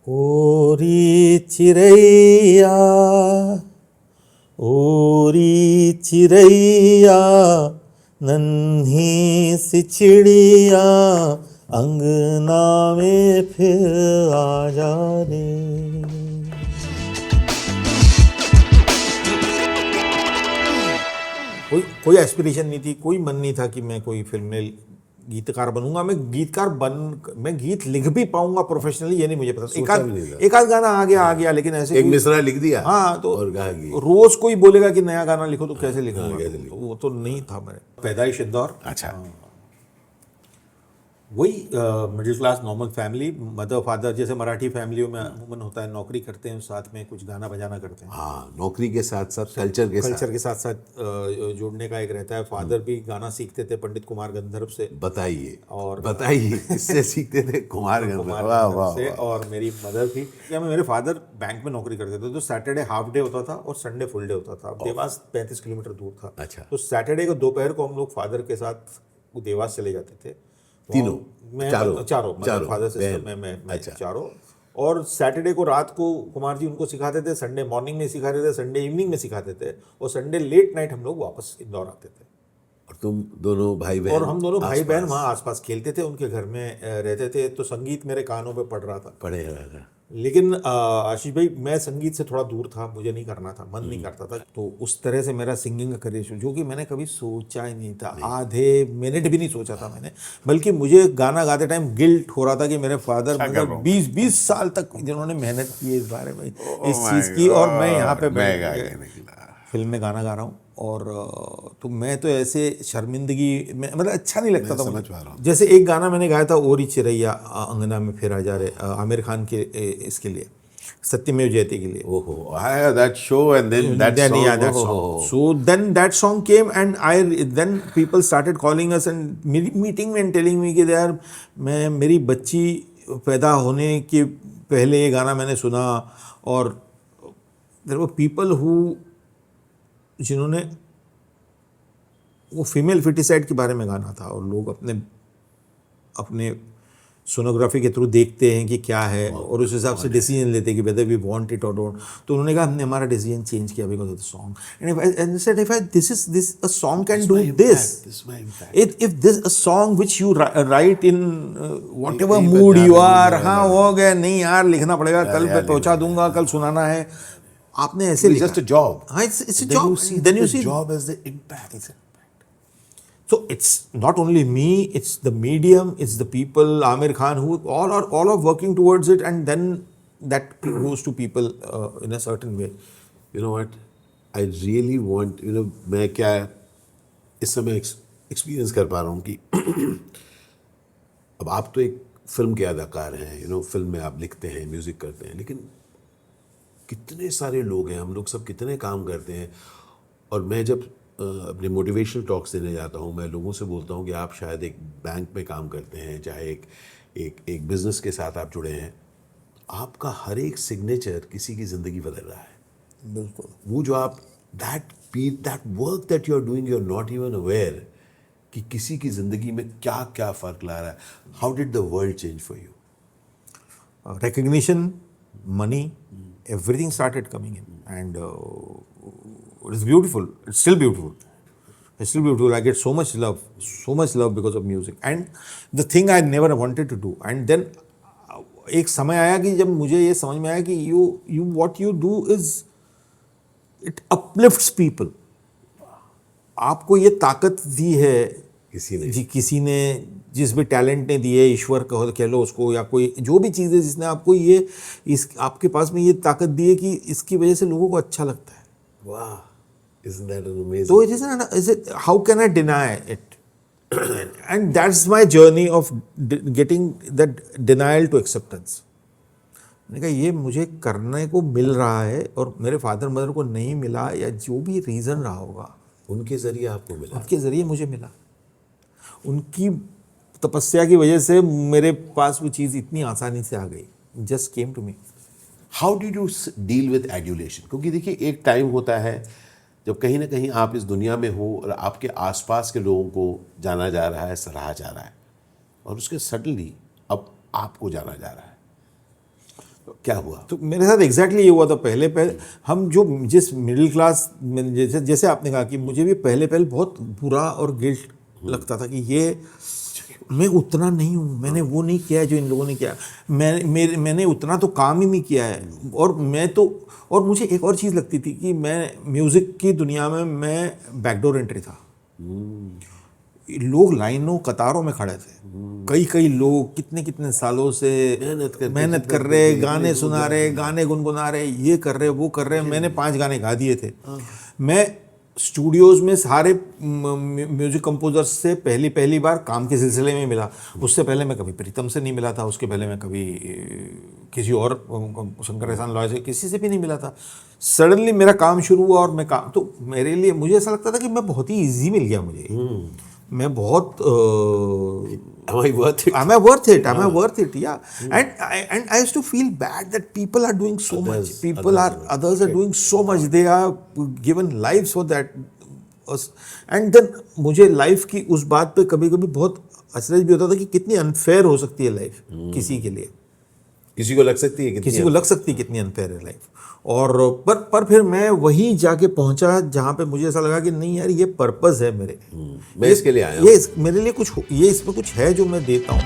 ओरी चिरैया ओरी चिरैया नन्ही सी चिड़िया अंगना में फिर आ जा रे। कोई एस्पिरेशन नहीं थी, कोई मन नहीं था कि मैं कोई फिल्म में गीतकार बनूंगा। मैं गीत लिख भी पाऊंगा प्रोफेशनली, ये नहीं मुझे पता। एक आध गाना आ गया लेकिन ऐसे एक मिसरा लिख दिया हाँ तो और गा दिया। रोज कोई बोलेगा कि नया गाना लिखो तो कैसे लिखूंगा, वो तो नहीं था। मैं पैदाइश इंदौर, अच्छा, वही middle class normal family, mother father जैसे मराठी फैमिलियों में अमूमन होता है, नौकरी करते हैं साथ में कुछ गाना बजाना करते हैं। हाँ, नौकरी के साथ साथ कल्चर के साथ जोड़ने का एक रहता है। फादर भी गाना सीखते थे पंडित कुमार गंधर्व से। बताइए किससे सीखते थे? कुमार गंधर्व से। और मेरी मदर भी, क्या मेरे फादर बैंक में नौकरी करते थे, तो सैटरडे हाफ डे होता था और संडे फुल डे होता था। देवास 35 किलोमीटर दूर था। अच्छा, तो सैटरडे को दोपहर को हम लोग फादर के साथ देवास चले जाते थे, तीनों चारों फादर सिस्टर में मैं अच्छा। चारों। और सैटरडे को रात को कुमार जी उनको सिखाते थे, संडे मॉर्निंग में सिखाते थे, संडे इवनिंग में सिखाते थे, और संडे लेट नाइट हम लोग वापस इंदौर आते थे। और तुम दोनों भाई बहन? और हम दोनों भाई बहन वहाँ आसपास खेलते थे, उनके घर में रहते थे। तो संगीत मेरे कानों पे पड़ रहा था। लेकिन आशीष भाई, मैं संगीत से थोड़ा दूर था, मुझे नहीं करना था, मन नहीं करता था। तो उस तरह से मेरा सिंगिंग का करियर शुरू, जो कि मैंने कभी सोचा ही नहीं था। आधे मिनट भी नहीं सोचा था मैंने, बल्कि मुझे गाना गाते टाइम गिल्ट हो रहा था कि मेरे फादर मतलब 20 साल तक जिन्होंने मेहनत की इस बारे में, इस चीज़ की, और मैं यहाँ पे फिल्म में गाना गा रहा हूँ। और तो मैं तो ऐसे शर्मिंदगी में, मतलब अच्छा नहीं लगता था मुझे। जैसे एक गाना मैंने गाया था, ओरी चिरैया अंगना में फिर आ जा रे, आमिर खान के इसके लिए, सत्यमेव जयते के लिए। ओहो, that show and then that song. Yeah, that song. So then that song came and then people started calling us and meeting me and telling me कि यार, मेरी बच्ची पैदा होने के पहले ये गाना मैंने सुना। और there were people who, जिन्होंने, वो फीमेल फिटिसाइड के बारे में गाना था, और लोग अपने सोनोग्राफी के थ्रू देखते हैं कि क्या है, और उस हिसाब से डिसीजन लेते हैं कि वेदर वी वांट इट और डोंट। तो उन्होंने कहा हमने हमारा डिसीजन चेंज किया because of the song. And said if this a song can do this, if this a song which you write in whatever mood you are, हाँ हो गया, नहीं यार लिखना पड़ेगा, कल मैं पहुंचा दूंगा, कल सुनाना है, आपने ऐसे लिखा। Just a job. हाँ, it's a job. Then you see job as the impact. So it's not only me, it's the medium, it's the people, Amir Khan, who all are working towards it, and then that goes to people in a certain way. You know what? I really want, मैं क्या इस समय experience कर पा रहा हूँ कि अब आप तो एक फिल्म के अदाकार हैं, फिल्म में आप लिखते हैं, म्यूजिक करते हैं, लेकिन कितने सारे लोग हैं, हम लोग सब कितने काम करते हैं। और मैं जब अपने मोटिवेशनल टॉक्स देने जाता हूँ, मैं लोगों से बोलता हूँ कि आप शायद एक बैंक में काम करते हैं, चाहे एक बिजनेस के साथ आप जुड़े हैं, आपका हर एक सिग्नेचर किसी की ज़िंदगी बदल रहा है। बिल्कुल। वो जो आप that work that you are doing, you are not even aware कि किसी की ज़िंदगी में क्या क्या फ़र्क ला रहा है। How did the world change for you? Recognition, money, everything started coming in, and it's beautiful. It's still beautiful. It's still beautiful. I get so much love because of music, and the thing I never wanted to do. And then एक समय आया कि जब मुझे ये समझ में आया कि what you do is it uplifts people. आपको ये ताकत दी है किसी ने, जिस भी टैलेंट ने दी है, ईश्वर कह लो उसको, या कोई जो भी चीज़ है जिसने आपको आपके पास में ये ताकत दी है कि इसकी वजह से लोगों को अच्छा लगता है। वाह, isn't that amazing? So how can I deny it? And that's my journey of getting that denial to acceptance. मैंने कहा ये मुझे करने को मिल रहा है, और मेरे फादर मदर को नहीं मिला, या जो भी रीज़न रहा होगा, उनके ज़रिए आपको मिला, उनके ज़रिए मुझे मिला। उनकी तपस्या की वजह से मेरे पास वो चीज़ इतनी आसानी से आ गई, just came to me. How did you deal with adulation? क्योंकि देखिए, एक टाइम होता है जब कहीं ना कहीं आप इस दुनिया में हो और आपके आसपास के लोगों को जाना जा रहा है, सराहा जा रहा है, और उसके सडनली अब आपको जाना जा रहा है। क्या हुआ? तो मेरे साथ एग्जैक्टली ये हुआ था। पहले हम जो जिस मिडिल क्लास में, जैसे आपने कहा कि मुझे भी पहले बहुत बुरा और गिल्ट लगता था कि ये मैं उतना नहीं हूँ, मैंने वो नहीं किया है जो इन लोगों ने किया। मैंने उतना तो काम ही नहीं किया है। और मुझे एक और चीज़ लगती थी कि मैं म्यूज़िक की दुनिया में मैं बैकडोर एंट्री था। लोग लाइनों कतारों में खड़े थे, कई लोग कितने सालों से मेहनत कर रहे, गाने सुना रहे, गाने गुनगुना रहे, ये कर रहे, वो कर रहे। मैंने 5 गाने गा दिए थे। मैं स्टूडियोज़ में सारे म्यूज़िक कंपोजर्स से पहली बार काम के सिलसिले में मिला। उससे पहले मैं कभी प्रीतम से नहीं मिला था, उसके पहले मैं कभी किसी और शंकर एहसान लॉय से किसी से भी नहीं मिला था। सडनली मेरा काम शुरू हुआ और मैं काम, तो मेरे लिए मुझे ऐसा लगता था कि मैं बहुत ही ईजी मिल गया मुझे। मैं बहुत Am I worth it? Am I worth it? Yeah. And I used to feel bad that people are doing so much. Others are doing so much. They are given lives for that. And then मुझे life की उस बात पे कभी बहुत अचरज भी होता था कि कितनी अनफेयर हो सकती है लाइफ किसी के लिए। किसी को लग सकती है कितनी अनफेयर है लाइफ। और पर फिर मैं वही जाके पहुंचा जहाँ पे मुझे ऐसा लगा कि नहीं यार, ये पर्पस है मेरे, मैं इसके लिए आया हूँ। ये मेरे लिए कुछ, ये इसमें कुछ है जो मैं देता हूँ।